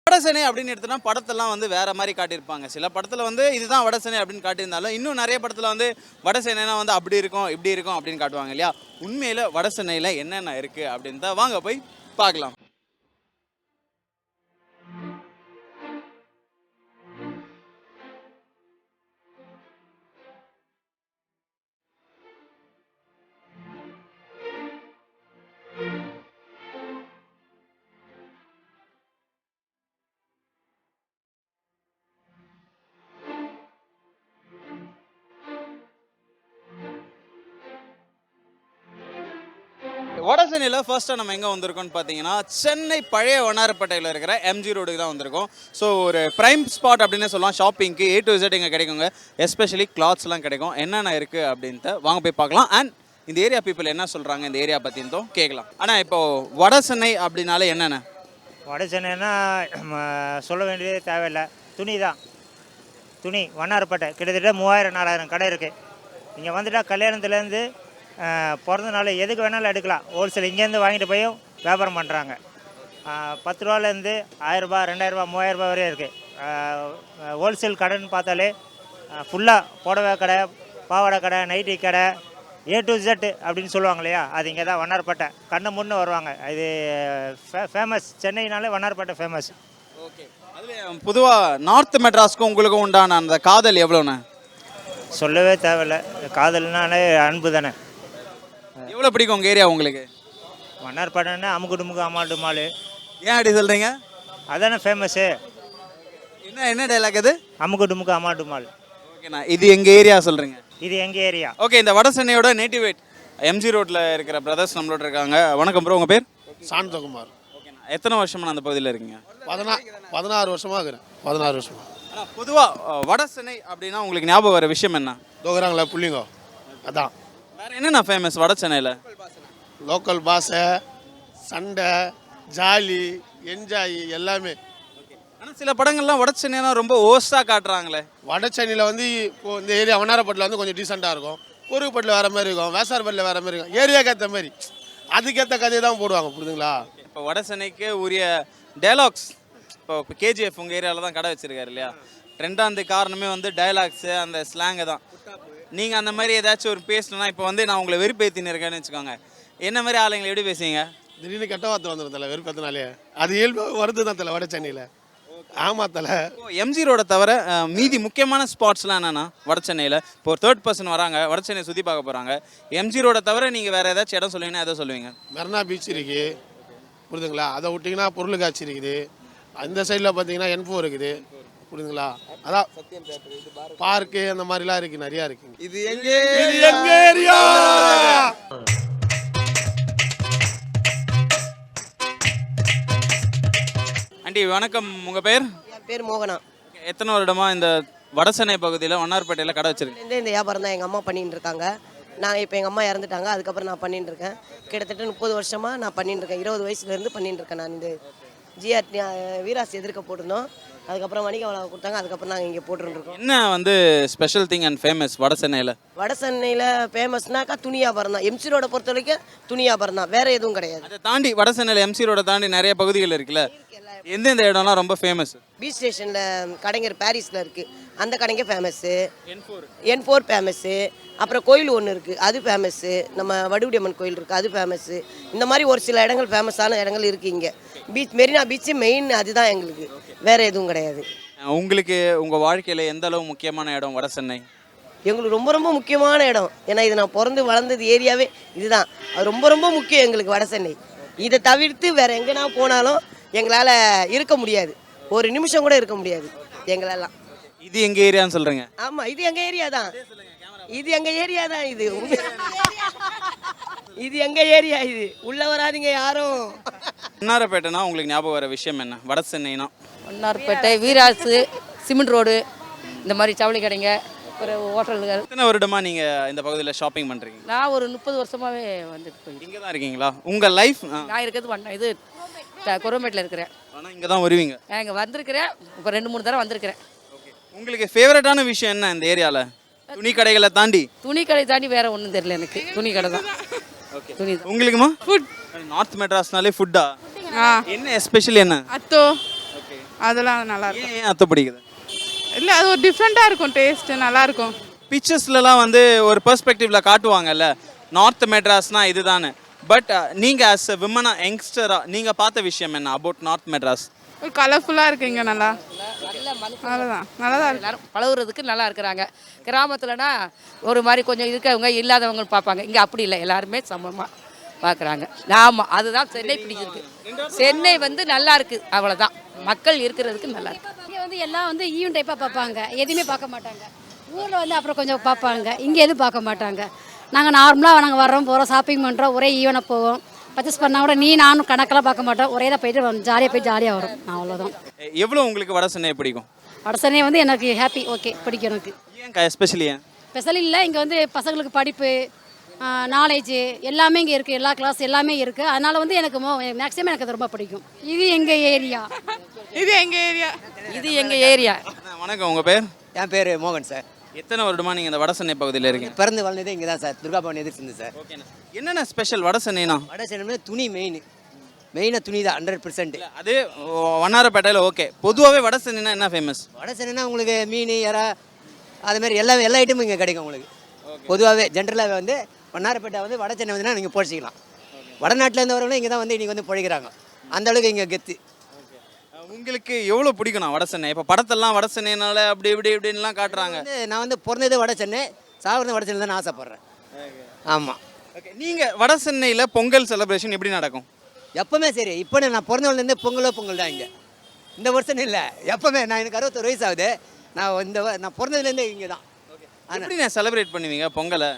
வடசென்னை அப்படின்னு எடுத்தோம்னா படத்தெல்லாம் வந்து வேற மாதிரி காட்டியிருப்பாங்க. சில படத்தில் வந்து இதுதான் வடசென்னை அப்படின்னு காட்டியிருந்தாலும் இன்னும் நிறைய படத்தில் வந்து வடசென்னைனா வந்து அப்படி இருக்கும் இப்படி இருக்கும் அப்படின்னு காட்டுவாங்க இல்லையா? உண்மையில் வடசென்னையில் என்னென்ன இருக்குது அப்படின்னு தான் வாங்க போய் பார்க்கலாம். வடசென்னையில் ஃபர்ஸ்ட்டாக நம்ம எங்கே வந்திருக்கோம்னு பார்த்தீங்கன்னா சென்னை பழைய வண்ணாரப்பேட்டையில் இருக்கிற எம்ஜி ரோடுக்கு தான் வந்திருக்கோம். ஸோ ஒரு ப்ரைம் ஸ்பாட் அப்படின்னு சொல்லலாம். ஷாப்பிங்க்கு A to Z இங்கே கிடைக்குங்க. எஸ்பெஷலி கிளாத்ஸ்லாம் கிடைக்கும். என்னென்ன இருக்குது அப்படின்ட்டு வாங்க போய் பார்க்கலாம். அண்ட் இந்த ஏரியா பீப்புள் என்ன சொல்கிறாங்க இந்த ஏரியா பற்றியும் கேட்கலாம். ஆனால் இப்போது வடசென்னை அப்படின்னாலே என்னென்ன? வடசென்னைன்னா சொல்ல வேண்டியதே தேவையில்லை. துணி தான். துணி வண்ணாரப்பேட்டை கிட்டத்தட்ட 3000-4000 கடை இருக்குது. இங்கே வந்துட்டால் கல்யாணத்துலேருந்து பிறந்த நாள் எதுக்கு வேணாலும் எடுக்கலாம். ஹோல்சேல் இங்கேருந்து வாங்கிட்டு போய் வியாபாரம் பண்ணுறாங்க. 10 ரூபாலேருந்து 1000 ரூபா 2000 ரூபா 3000 ரூபா வரையும் இருக்குது. ஹோல்சேல் கடைன்னு பார்த்தாலே ஃபுல்லாக புடவை கடை, பாவாடை கடை, நைட்டி கடை, A to Z அப்படின்னு சொல்லுவாங்க இல்லையா? அது இங்கே தான் வண்ணாரப்பேட்டை. கண்ணை முன்னே வருவாங்க. இது ஃபேமஸ். சென்னைனாலே வண்ணாரப்பேட்டை ஃபேமஸ். ஓகே. அதில் பொதுவாக நார்த் மெட்ராஸ்க்கும் உங்களுக்கும் உண்டான அந்த காதல் எவ்வளோண்ணே? சொல்லவே தேவையில்லை. காதல்னாலே அன்பு தானே. எவ்வளோ பிடிக்கும் உங்கள் ஏரியா உங்களுக்கு? வண்ணாரப்பேட்டைன்னா அமுக்கு டுமுக்கு அம்மாட்டு மால். ஏன் அப்படி சொல்கிறீங்க? அதானே ஃபேமஸ்ஸு. என்ன டைலாக் அது? அமுக்கு டுமுக்கு அம்மாட்டு மால். ஓகேண்ணா. இது எங்கள் ஏரியா சொல்கிறீங்க? இது எங்கள் ஏரியா. ஓகே. இந்த வடசென்னையோட நேட்டிவேட் எம்ஜி ரோட்டில் இருக்கிற பிரதர்ஸ் நம்மளோட இருக்காங்க. வணக்கம் ப்ரோ. உங்கள் பேர்? சாந்தகுமார். ஓகேண்ணா. எத்தனை வருஷமா அந்த பகுதியில் இருக்கீங்க? 16 வருஷமாக இருக்கிறேன். 16 வருஷமா. ஆனால் பொதுவாக வடசென்னை அப்படின்னா உங்களுக்கு ஞாபகம் வர விஷயம் என்ன? தோக்குறாங்களா புள்ளிங்கோ, அதான். வேறு என்னென்ன ஃபேமஸ் வடசென்னையில்? லோக்கல் பாஷை, சண்டை, ஜாலி, என்ஜாய் எல்லாமே. ஆனால் சில படங்கள்லாம் வடசென்னைனா ரொம்ப ஓஸ்டாக காட்டுறாங்களே. வட சென்னையில் வந்து இப்போது இந்த ஏரியா வண்ணாரப்பட்டில் வந்து கொஞ்சம் டீசெண்டாக இருக்கும். குறுக்குப்பட்டில் வேறு மாதிரி இருக்கும், வேசார்பட்டில் வேறு மாதிரி இருக்கும். ஏரியாவுக்கு ஏற்ற மாதிரி அதுக்கேற்ற கதையை தான் போடுவாங்க. புரியுதுங்களா? இப்போ வடசென்னைக்கு உரிய டைலாக்ஸ் இப்போ KGF உங்கள் ஏரியாவில் தான் கடை வச்சுருக்காரு இல்லையா? ட்ரெண்டாக காரணமே வந்து டைலாக்ஸு அந்த ஸ்லாங்கு தான். நீங்கள் அந்த மாதிரி ஏதாச்சும் ஒரு பேசணுன்னா இப்போ வந்து நான் உங்களை வெறுப்பேற்றின்னு இருக்கேன்னு வச்சுக்கோங்க. என்ன மாதிரி ஆளுங்களை எப்படி பேசுவீங்க? திடீர்னு கெட்ட வார்த்தை வந்துடும் தலை. வெறுப்பத்தினாலே அது இயல்பாக வருது தான் தலை வட சென்னையில். ஆமாம் தலை. எம்ஜி ரோடை தவிர மீதி முக்கியமான ஸ்பாட்ஸ்லாம் என்னென்னா வடசென்னையில் இப்போ ஒரு 3rd person வராங்க வடசென்னை சுற்றி பார்க்க போகிறாங்க. எம்ஜி ரோடை தவிர நீங்கள் வேறு ஏதாச்சும் இடம் சொல்லுவீங்கன்னா எதை சொல்லுவீங்க? மெரினா பீச் இருக்குது, புரியுதுங்களா? அதை விட்டிங்கன்னா பொருளுக்காட்சி இருக்குது. அந்த சைடில் பார்த்தீங்கன்னா N4 இருக்குது, புரியுதுங்களா? அதான் பார்க்கு அந்த மாதிரிலாம் இருக்குது, நிறையா இருக்குது. இது எங்கே ஏரியா. ஆண்டி வணக்கம். உங்கள் பேர்? என் பேர் மோகனா. எத்தனை வருடமா இந்த வடசென்னை பகுதியில் வண்ணாரப்பேட்டையில் கடை வச்சிருக்கேன்? இந்த வியாபாரம் தான் எங்கள் அம்மா பண்ணிட்டு இருக்காங்க. நான் இப்போ எங்கள் அம்மா இறந்துட்டாங்க, அதுக்கப்புறம் நான் பண்ணிட்டு இருக்கேன். கிட்டத்தட்ட 30 வருஷமாக நான் பண்ணிட்டு இருக்கேன். 20 வயசுலேருந்து பண்ணிட்டு இருக்கேன். நான் இந்த GR வீராஸ் எதிர்க்க போட்டிருந்தோம், அதுக்கப்புறம் வணிக வளம் கொடுத்தாங்க, அதுக்கப்புறம் நாங்கள் இங்கே போட்டுருக்கோம். என்ன வந்து ஸ்பெஷல் திங் அண்ட் ஃபேமஸ் வடசென்னையில்? வடசென்னையில் ஃபேமஸ்னாக்கா துணி வியாபாரம் தான். எம்சி ரோட பொறுத்த வரைக்கும் துணி வியாபாரம் தான், வேறு எதுவும் கிடையாது. அதை தாண்டி வடசென்னையில் எம்சி ரோட தாண்டி நிறைய பகுதிகள் இருக்குல்ல, எந்தெந்த இடம்லாம் ரொம்ப ஃபேமஸ்? பீச் ஸ்டேஷனில் கடைங்க பாரிஸில் இருக்குது, அந்த கடைங்க ஃபேமஸ்ஸு. N4 famous. அப்புறம் கோயில் ஒன்று இருக்குது, அது ஃபேமஸ்ஸு. நம்ம வடுவுடியம்மன் கோயில் இருக்குது, அது ஃபேமஸ்ஸு. இந்த மாதிரி ஒரு சில இடங்கள் ஃபேமஸான இடங்கள் இருக்குது இங்கே. பீச் மெரினா பீச்சு மெயின், அதுதான் எங்களுக்கு, வேறு எதுவும் கிடையாது. உங்களுக்கு உங்கள் வாழ்க்கையில் எந்த அளவு முக்கியமான இடம் வடசென்னை? எங்களுக்கு ரொம்ப ரொம்ப முக்கியமான இடம். ஏன்னா இது நான் பிறந்து வளர்ந்தது ஏரியாவே இதுதான். அது ரொம்ப ரொம்ப முக்கியம் எங்களுக்கு வடசென்னை. இதை தவிர்த்து வேறு எங்கேனா போனாலும் எங்களால் இருக்க முடியாது, ஒரு நிமிஷம் கூட இருக்க முடியாது எங்களெல்லாம். இது எங்கள் ஏரியான்னு சொல்கிறீங்க? ஆமாம், இது எங்கள் ஏரியா தான். இது எங்கள் ஏரியா தான். இது எங்கள் ஏரியா. இது உள்ளே வராதிங்க யாரும். வண்ணாரப்பேட்டைனா உங்களுக்கு ஞாபகம் வர விஷயம் என்ன வடசென்னைனா? வண்ணாரப்பேட்டை, வீராசு, சிமெண்ட் ரோடு, இந்த மாதிரி ஜவுளி கடைங்க, ஒரு ஹோட்டல்கள். எத்தனை வருடமா நீங்கள் இந்த பகுதியில் ஷாப்பிங் பண்ணுறீங்க? நான் ஒரு 30 வருஷமாகவே வந்துட்டு போயிட்டு. இங்கே தான் இருக்கீங்களா? உங்கள் லைஃப்? நான் இருக்கிறது இது கொரோமேட்டில் இருக்கிறேன். ஆனால் இங்கே தான் வருவீங்க? இங்கே வந்திருக்கிறேன், இப்போ 2-3 தடவை வந்திருக்கிறேன். உங்களுக்கு ஃபேவரட்டான விஷயம் என்ன இந்த ஏரியாவில்? துணி கடைகளை தாண்டி? துணி கடை தாண்டி வேறு ஒன்றும் தெரியல எனக்கு, துணி கடை தான். துணி தான். உங்களுக்குமா? ஃபுட். நார்த் மெட்ராஸ்னாலே ஃபுட்டா? என்ன எஸ்பெஷலி என்ன? அத்தோ அதெல்லாம் நல்லா இருக்கும். ஏன் அத்தை பிடிக்குது? இல்லை அது ஒரு டிஃப்ரெண்ட்டாக இருக்கும், டேஸ்ட்டு நல்லாயிருக்கும். பிக்சர்ஸ்லலாம் வந்து ஒரு பெர்ஸ்பெக்டிவ்ல காட்டுவாங்கல்ல, நார்த் மெட்ராஸ்னா இதுதானே. பட் நீங்கள் ஆஸ் எ விமனா யங்ஸ்டராக நீங்கள் பார்த்த விஷயம் என்ன அபவுட் நார்த் மெட்ராஸ்? ஒரு கலர்ஃபுல்லாக இருக்குது இங்கே நல்லா. அவ்வளோதான், நல்லா தான் இருக்கு. எல்லாரும் பழகுறதுக்கு நல்லா இருக்கிறாங்க. கிராமத்துலனா ஒரு மாதிரி கொஞ்சம் இருக்கவங்க இல்லாதவங்க பார்ப்பாங்க. இங்கே அப்படி இல்லை, எல்லாருமே சமமாக பார்க்குறாங்க. ஆமாம், அதுதான் சென்னை பிடிச்சிருக்கு. சென்னை வந்து நல்லா இருக்குது, அவ்வளோதான். மக்கள் இருக்கிறதுக்கு நல்லா இருக்கு. இங்கே வந்து எல்லாம் வந்து ஈவன் டைப்பாக பார்ப்பாங்க, எதுவுமே பார்க்க மாட்டாங்க. ஊரில் வந்து அப்புறம் கொஞ்சம் பார்ப்பாங்க, இங்கே எதுவும் பார்க்க மாட்டாங்க. நாங்கள் நார்மலாக நாங்கள் வர்றோம் போகிறோம், ஷாப்பிங் பண்ணுறோம், ஒரே ஈவனாக போவோம். பர்ச்சேஸ் பண்ணால் கூட நீ நானும் கணக்கெல்லாம் பார்க்க மாட்டோம், ஒரே தான் போயிட்டு வரும், ஜாலியாக போய் ஜாலியாக வரும். அவ்வளோதான். எவ்வளோ உங்களுக்கு வட சென்னை பிடிக்கும்? வட சென்னை வந்து எனக்கு ஹாப்பி, ஓகே, பிடிக்கும் எனக்கு. ஏன்க்கா எஸ்பெஷலி ஏன்? ஸ்பெஷல் இல்லை, இங்கே வந்து பசங்களுக்கு படிப்பு, நாலேஜு எல்லாமே இங்கே இருக்குது, எல்லா கிளாஸ் எல்லாமே இருக்குது. அதனால் வந்து எனக்கு மேக்ஸிமம் எனக்கு அது ரொம்ப பிடிக்கும். இது எங்கள் ஏரியா. இது எங்கள் ஏரியா. இது எங்கள் ஏரியா. வணக்கம், உங்கள் பேர்? என் பேர் மோகன் சார். எத்தனை வருடமா நீங்கள் இந்த வட சென்னை பகுதியில் இருக்கீங்க? பிறந்து வளர்ந்ததே இங்கே தான் சார், துர்கா பவன் எதிர்த்து சார். ஓகேண்ணா. என்னென்ன ஸ்பெஷல் வட சென்னைனா? வட சென்னை துணி மெயினாக துணி தான் 100%. அது வண்ணாரப்பேட்டையில் ஓகே. பொதுவாகவே வட சென்னைனா என்ன ஃபேமஸ்? வட சென்னைனா உங்களுக்கு மீன், இறா, அதுமாதிரி எல்லா ஐட்டமும் இங்கே கிடைக்கும் உங்களுக்கு. பொதுவாகவே ஜென்ரலாகவே வந்து வண்ணாரப்பேட்டை வந்து வட சென்னை வந்துன்னா நீங்கள் பொழைச்சிக்கலாம். வடநாட்டிலேருந்து வரவங்களும் இங்கே தான் வந்து இன்றைக்கி வந்து பொழைக்கிறாங்க. அந்த அளவுக்கு இங்கே கெத்து. உங்களுக்கு எவ்வளோ பிடிக்கணும் வட சென்னை? இப்போ படத்தெல்லாம் வட சென்னைனால அப்படி இப்படின்லாம் காட்டுறாங்க. நான் வந்து பிறந்தது வட சென்னை, சாகிறது வட சென்னை தான் நான் ஆசைப்பட்றேன். ஆமாம். ஓகே, நீங்கள் வட சென்னையில் பொங்கல் செலிப்ரேஷன் எப்படி நடக்கும்? எப்போவுமே சரி. இப்போ நான் பிறந்தவள்லேருந்து பொங்கல் தான் இங்கே. இந்த வருஷம் இல்லை, எப்போவுமே. நான் எனக்கு 61 வயசு ஆகுது. நான் பிறந்ததுலேருந்து இங்கே தான். எப்படி நான் செலிப்ரேட் பண்ணுவீங்க பொங்கலை?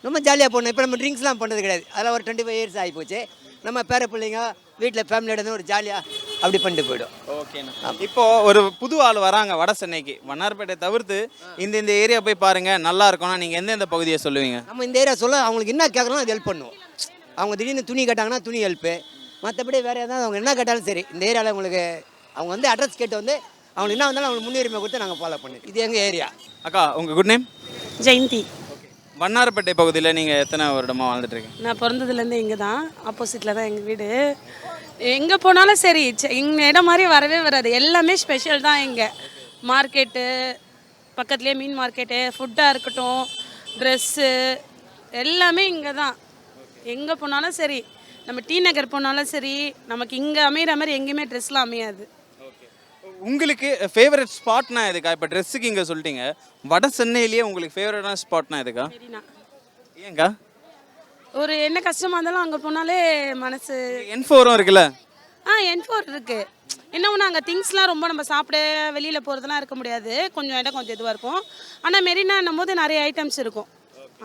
ரொம்ப ஜாலியாக போடணும். இப்போ நம்ம ட்ரிங்க்ஸ்லாம் பண்ணுறது கிடையாது. அதெல்லாம் ஒரு 25 இயர்ஸ் ஆகி போச்சு. நம்ம பேர பிள்ளைங்க வீட்டில் ஃபேமிலியோட ஒரு ஜாலியாக அப்படி பண்ணிட்டு போய்டும். ஓகேண்ணா. இப்போ ஒரு புது ஆள் வராங்க வட சென்னைக்கு, வண்ணாரப்பேட்டை தவிர்த்து இந்த ஏரியா போய் பாருங்க நல்லா இருக்கும்னா நீங்கள் எந்தெந்த பகுதியை சொல்லுவீங்க? நம்ம இந்த ஏரியா சொல்ல அவங்களுக்கு என்ன கேட்கணும் அது ஹெல்ப் பண்ணுவோம். அவங்க திடீர்னு துணி கேட்டாங்கன்னா துணி ஹெல்ப்பு, மற்றபடி வேறு ஏதாவது அவங்க என்ன கேட்டாலும் சரி, இந்த ஏரியாவில் உங்களுக்கு அவங்க வந்து அட்ரஸ் கேட்டு வந்து அவங்களுக்கு என்ன வந்தாலும் அவங்களுக்கு முன்னுரிமை கொடுத்து நாங்கள் ஃபாலோ பண்ணி. இது எங்கள் ஏரியா. அக்கா, உங்கள் குட் நேம்? ஜெயந்தி. வண்ணாரப்பேட்டை பகுதியில் நீங்கள் எத்தனை வருடமாக வாழ்ந்துட்டு இருக்கீங்க? நான் பிறந்ததுலேருந்து இங்கே தான், ஆப்போசிட்டில் தான் எங்கள் வீடு. எங்கே போனாலும் சரி, எங்கள் இடம் மாதிரி வரவே வராது. எல்லாமே ஸ்பெஷல் தான் இங்கே. மார்க்கெட்டு பக்கத்துலேயே, மீன் மார்க்கெட்டு, ஃபுட்டாக இருக்கட்டும், ட்ரெஸ்ஸு எல்லாமே இங்கே தான். எங்கே போனாலும் சரி, நம்ம டி நகர் போனாலும் சரி, நமக்கு இங்கே அமைகிற மாதிரி எங்கேயுமே ட்ரெஸ்லாம் அமையாது. உங்களுக்கு ஃபேவரட் ஸ்பாட்னா எதுக்கா? இப்போ ட்ரெஸ்ஸுக்கு இங்கே சொல்லிட்டீங்க, வட சென்னையிலேயே உங்களுக்கு ஃபேவரட்டான ஸ்பாட்னா எதுக்கா? மெரினா. ஏங்கா? ஒரு என்ன கஷ்டமாக இருந்தாலும் அங்கே போனாலே மனசு. N4 இருக்குல்ல? N4 இருக்குது. என்ன ஒன்று, அங்கே திங்ஸ்லாம் ரொம்ப நம்ம சாப்பிட வெளியில் போகிறதுலாம் இருக்க முடியாது, கொஞ்சம் இடம் கொஞ்சம் இதுவாக இருக்கும். ஆனால் மெரினான்னும் போது நிறைய ஐட்டம்ஸ் இருக்கும்.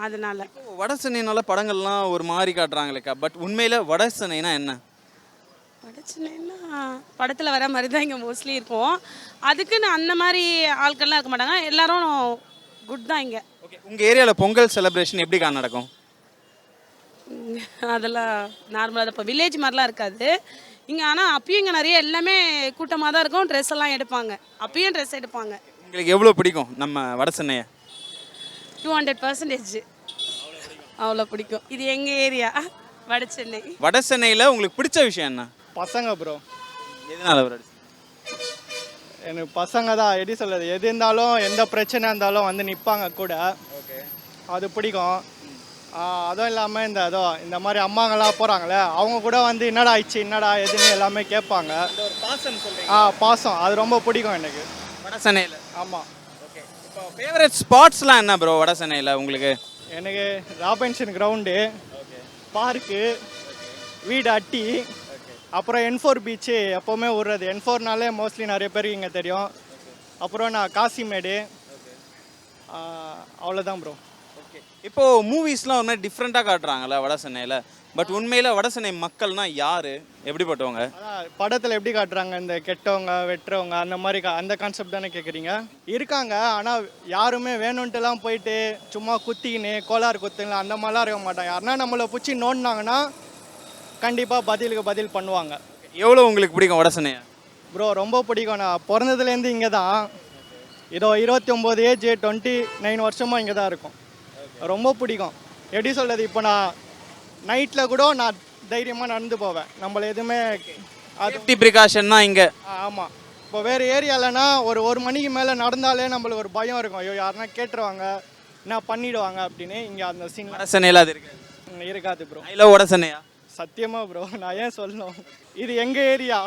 அதனால வட சென்னைனால படங்கள்லாம் ஒரு மாதிரி காட்டுறாங்களேக்கா, பட் உண்மையில் வட சென்னைனா என்ன? வட சென்னைன்னா படத்தில் வர மாதிரி தான் இங்கே மோஸ்ட்லி இருக்கும். அதுக்குன்னு அந்த மாதிரி ஆட்கள்லாம் இருக்க மாட்டாங்க, எல்லாரும் குட் தான் இங்கே. ஓகே, உங்கள் ஏரியாவில் பொங்கல் செலிப்ரேஷன் எப்படிக்கா நடக்கும்? அதெல்லாம் நார்மலாக இப்போ வில்லேஜ் மாதிரிலாம் இருக்காது இங்கே. ஆனால் அப்பயும் இங்கே நிறைய எல்லாமே கூட்டமாக தான் இருக்கும். ட்ரெஸ் எல்லாம் எடுப்பாங்க, அப்பயும் ட்ரெஸ் எடுப்பாங்க. உங்களுக்கு எவ்வளோ பிடிக்கும் நம்ம வட சென்னையை? 200% அவ்வளோ பிடிக்கும். இது எங்கள் ஏரியா வட சென்னை. வட சென்னையில் உங்களுக்கு பிடிச்ச விஷயம் என்ன? பசங்க ப்ரோ. எதனால ப்ரோ? எனக்கு பசங்க தான், எப்படி சொல்கிறது, எது இருந்தாலும் எந்த பிரச்சனை இருந்தாலும் வந்து நிற்பாங்க கூட. ஓகே, அது பிடிக்கும். அதுவும் இல்லாமல் இந்த மாதிரி அம்மாங்களாம் போகிறாங்களே, அவங்க கூட வந்து என்னடா ஆயிடுச்சு, என்னடா எதுன்னு எல்லாமே கேட்பாங்க. பாசம், அது ரொம்ப பிடிக்கும் எனக்கு வட சென்னையில். ஆமாம். ஓகே, இப்போ ஃபேவரட் ஸ்பாட்ஸ்லாம் என்ன ப்ரோ வட சென்னையில் உங்களுக்கு? எனக்கு ராபின்சன் கிரவுண்டு, பார்க்கு, வீடு அட்டி, அப்புறம் N4 பீச்சு எப்போவுமே விடுறது. N4நாலே மோஸ்ட்லி நிறைய பேருக்கு இங்கே தெரியும். அப்புறம் நான் காசிமேடு, அவ்வளோதான் ப்ரோ. ஓகே, இப்போது மூவிஸ்லாம் ஒரு மாதிரி டிஃப்ரெண்ட்டாக காட்டுறாங்கல்ல வட சென்னையில், பட் உண்மையில் வட சென்னை மக்கள்னா யார், எப்படிப்பட்டவங்க? அதான் படத்தில் எப்படி காட்டுறாங்க, இந்த கெட்டவங்க வெட்டுறவங்க அந்த மாதிரி அந்த கான்செப்ட் தானே கேட்குறீங்க? இருக்காங்க, ஆனால் யாருமே வேணும்ன்ட்டுலாம் போயிட்டு சும்மா குத்திக்கின்னு கோளாறு குத்துங்களா அந்த மாதிரிலாம் இருக்க மாட்டாங்க. யாருன்னா நம்மளை பிடிச்சி நோண்டினாங்கன்னா கண்டிப்பாக பதிலுக்கு பதில் பண்ணுவாங்க. எவ்வளோ உங்களுக்கு பிடிக்கும் வட சென்னையை? ப்ரோ ரொம்ப பிடிக்கும். நான் பிறந்ததுலேருந்து இங்கே தான். 29 ஏஜ், 29 வருஷமாக இங்கே தான் இருக்கும். ரொம்ப பிடிக்கும். எப்படி சொல்கிறது, இப்போ நான் நைட்டில் கூட நான் தைரியமாக நடந்து போவேன். நம்மள எதுவுமே சேஃப்டி ப்ரிகாஷன்னா இங்கே. ஆமாம், இப்போ வேறு ஏரியாலனா ஒரு மணிக்கு மேலே நடந்தாலே நம்மளுக்கு ஒரு பயம் இருக்கும். ஐயோ யாருன்னா கேட்டுருவாங்க, என்ன பண்ணிடுவாங்க அப்படின்னு. இங்கே அந்த சீன் வடசென்னையில் அது இருக்கு. இருக்காது ப்ரோ. இல்லை வடசென்னையா? சத்தியமாக ப்ரோ, நான் ஏன் சொல்லணும், இது எங்கள் ஏரியா.